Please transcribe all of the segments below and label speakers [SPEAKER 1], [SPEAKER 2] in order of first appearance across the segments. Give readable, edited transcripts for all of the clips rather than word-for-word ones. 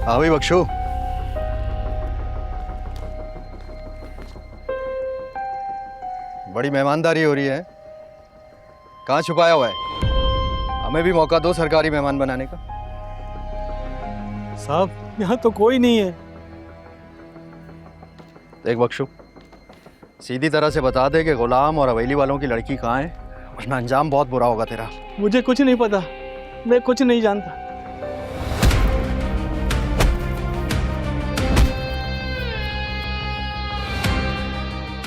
[SPEAKER 1] हाँ भाई बख्शो। बड़ी मेहमानदारी हो रही है। कहाँ छुपाया हुआ है? हमें भी मौका दो सरकारी मेहमान बनाने का।
[SPEAKER 2] साहब यहाँ तो कोई नहीं है।
[SPEAKER 1] देख बख्शो, सीधी तरह से बता दे कि गुलाम और हवेली वालों की लड़की कहाँ है, वरना अंजाम बहुत बुरा होगा तेरा।
[SPEAKER 2] मुझे कुछ नहीं पता, मैं कुछ नहीं जानता।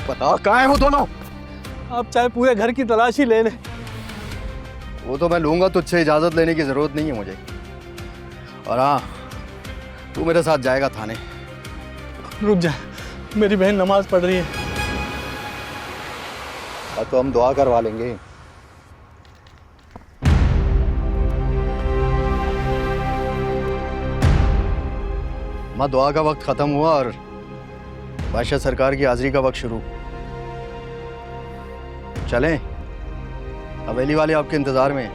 [SPEAKER 1] बता कहाँ है वो दोनों?
[SPEAKER 2] आप चाहे पूरे घर की तलाशी ले लें।
[SPEAKER 1] वो तो मैं लूंगा, तुझसे इजाजत लेने की जरूरत नहीं है मुझे। और हाँ, तू मेरे साथ जाएगा थाने।
[SPEAKER 2] रुक जा, मेरी बहन नमाज पढ़ रही है।
[SPEAKER 1] तो हम दुआ करवा लेंगे। माँ, दुआ का वक्त खत्म हुआ और बादशाह सरकार की हाजिरी का वक्त शुरू। चलें, हवेली वाले आपके इंतजार में हैं।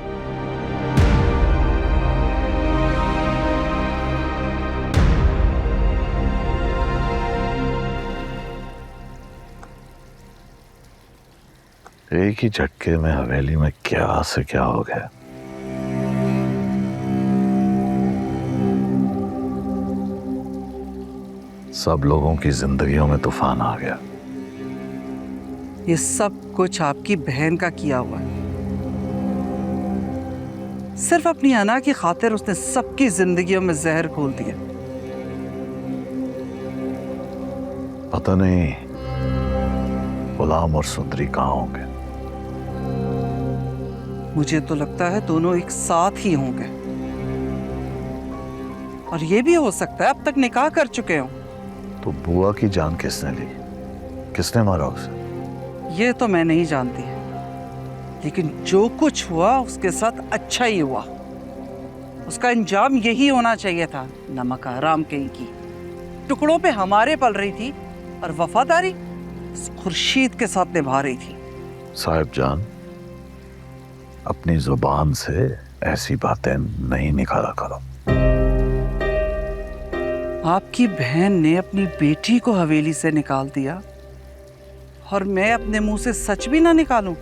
[SPEAKER 3] एक ही झटके में हवेली में क्या से क्या हो गया। सब लोगों की जिंदगियों में तूफान आ गया।
[SPEAKER 4] ये सब कुछ आपकी बहन का किया हुआ है। सिर्फ अपनी अना की खातिर उसने सबकी जिंदगियों में जहर घोल दिया।
[SPEAKER 3] पता नहीं गुलाम और सुंदरी कहाँ होंगे।
[SPEAKER 4] मुझे तो लगता है दोनों एक साथ ही होंगे। और ये भी हो सकता है अब तक निकाह कर चुके हों।
[SPEAKER 3] तो बुआ की जान किसने ली? किसने मारा उसे?
[SPEAKER 4] ये तो मैं नहीं जानती, लेकिन जो कुछ हुआ उसके साथ अच्छा ही हुआ। उसका अंजाम यही होना चाहिए था। नमक हराम कहीं की, टुकड़ों पे हमारे पल रही थी और वफादारी उस खुर्शीद के साथ निभा रही थी।
[SPEAKER 3] साहिब जान, अपनी जुबान से ऐसी बातें नहीं निकाला करो।
[SPEAKER 4] आपकी बहन ने अपनी बेटी को हवेली से निकाल दिया और मैं अपने मुंह से सच भी ना निकालूं।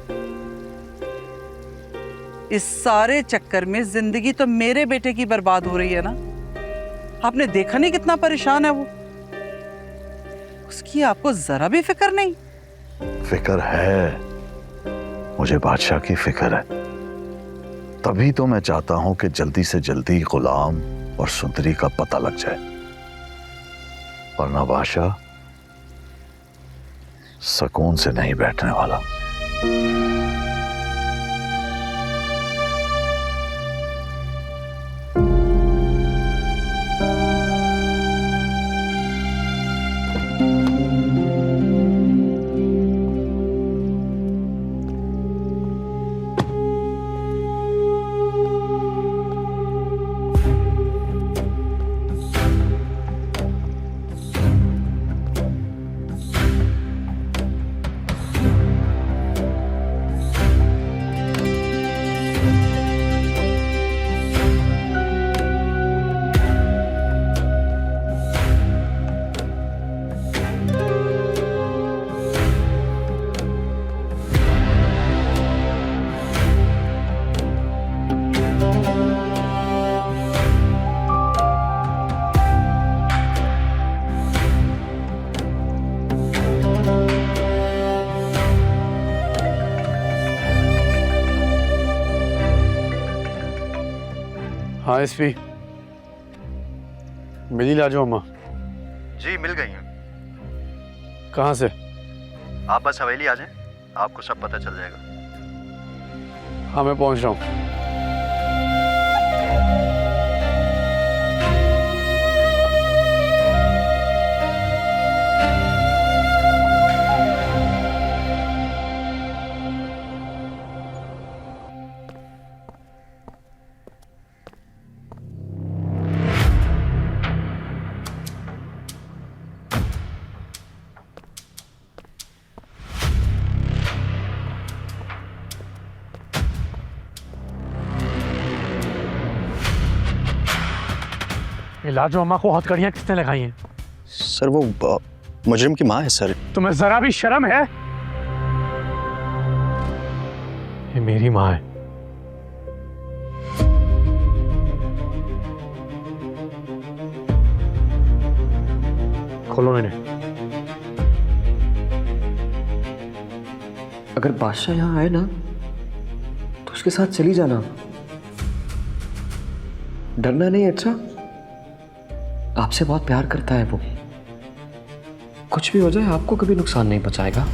[SPEAKER 4] इस सारे चक्कर में जिंदगी तो मेरे बेटे की बर्बाद हो रही है ना। आपने देखा नहीं कितना परेशान है वो। उसकी आपको जरा भी फिक्र नहीं?
[SPEAKER 3] फिक्र है, मुझे बादशाह की फिक्र है। तभी तो मैं चाहता हूं कि जल्दी से जल्दी गुलाम और सुंदरी का पता लग जाए, वरना बादशाह सुकून से नहीं बैठने वाला।
[SPEAKER 2] हाँ एसपी, मिली लाजो अम्मा।
[SPEAKER 1] जी मिल गई हैं।
[SPEAKER 2] कहाँ से?
[SPEAKER 1] आप बस हवेली आ जाएं, आपको सब पता चल जाएगा।
[SPEAKER 2] हाँ मैं पहुँच रहा हूँ। ये लाजो अम्मा को हथकड़ियाँ किसने लगाई हैं?
[SPEAKER 1] सर वो मुजरिम की माँ है सर।
[SPEAKER 2] तुम्हें जरा भी शर्म है? ये मेरी माँ है। खोलो इन्हें।
[SPEAKER 5] अगर बादशाह यहाँ आए ना तो उसके साथ चली जाना, डरना नहीं। अच्छा, आपसे बहुत प्यार करता है वो, कुछ भी हो जाए आपको कभी नुकसान नहीं पहुंचाएगा।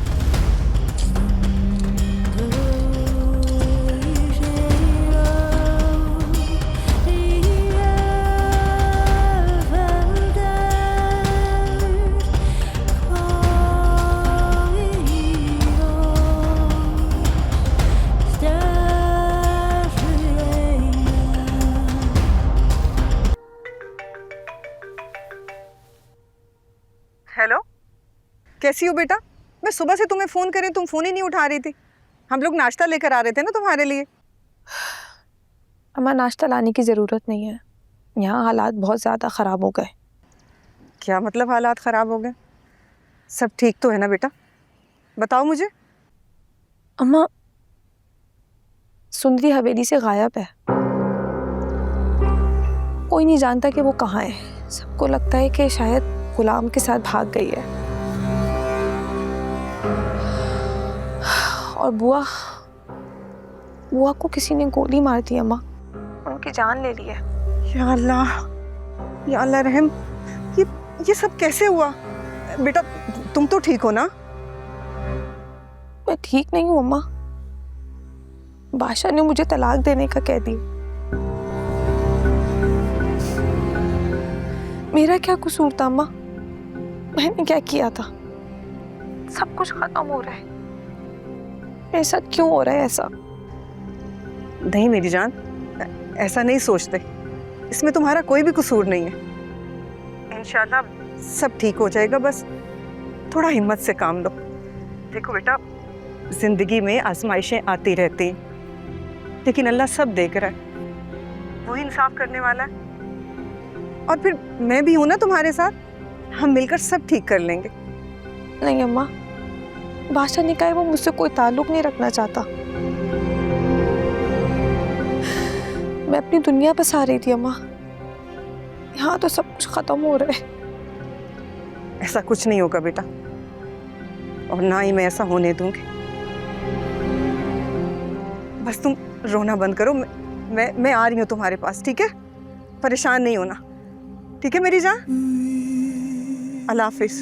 [SPEAKER 6] हेलो, कैसी हो बेटा? मैं सुबह से तुम्हें फ़ोन करें, तुम फ़ोन ही नहीं उठा रही थी। हम लोग नाश्ता लेकर आ रहे थे ना तुम्हारे लिए।
[SPEAKER 7] अम्मा, नाश्ता लाने की ज़रूरत नहीं है, यहाँ हालात बहुत ज़्यादा ख़राब हो गए।
[SPEAKER 6] क्या मतलब हालात ख़राब हो गए? सब ठीक तो है ना बेटा? बताओ मुझे।
[SPEAKER 7] अम्मा, सुंदरी हवेली से गायब है, कोई नहीं जानता कि वो कहाँ है। सबको लगता है कि शायद गुलाम के साथ भाग गई है। और बुआ को किसी ने गोली मार दी अम्मा, उनकी जान ले ली है।
[SPEAKER 6] या अल्लाह रहम, ये सब कैसे हुआ? बेटा तुम तो ठीक हो ना?
[SPEAKER 7] मैं ठीक नहीं हूँ अम्मा, बादशाह ने मुझे तलाक देने का कह दी। मेरा क्या कसूर था अम्मा? मैंने क्या किया था? सब कुछ खत्म हो रहा है, मेरे साथ क्यों हो रहा है ऐसा?
[SPEAKER 6] नहीं मेरी जान, ऐसा नहीं सोचते, इसमें तुम्हारा कोई भी कसूर नहीं है। इंशाल्लाह सब ठीक हो जाएगा, बस थोड़ा हिम्मत से काम लो। देखो बेटा, जिंदगी में आजमाइशें आती रहती हैं, लेकिन अल्लाह सब देख रहा है, वही इंसाफ करने वाला है। और फिर मैं भी हूं ना तुम्हारे साथ, हम मिलकर सब ठीक कर लेंगे।
[SPEAKER 7] नहीं अम्मा, बादशाह ने कहा वो मुझसे कोई ताल्लुक नहीं रखना चाहता। मैं अपनी दुनिया बस आ रही थी अम्मा, यहाँ तो सब कुछ खत्म हो रहा है।
[SPEAKER 6] ऐसा कुछ नहीं होगा बेटा, और ना ही मैं ऐसा होने दूंगी। बस तुम रोना बंद करो, मैं आ रही हूँ तुम्हारे पास, ठीक है? परेशान नहीं होना, ठीक है मेरी जान? अल्लाह हाफिज।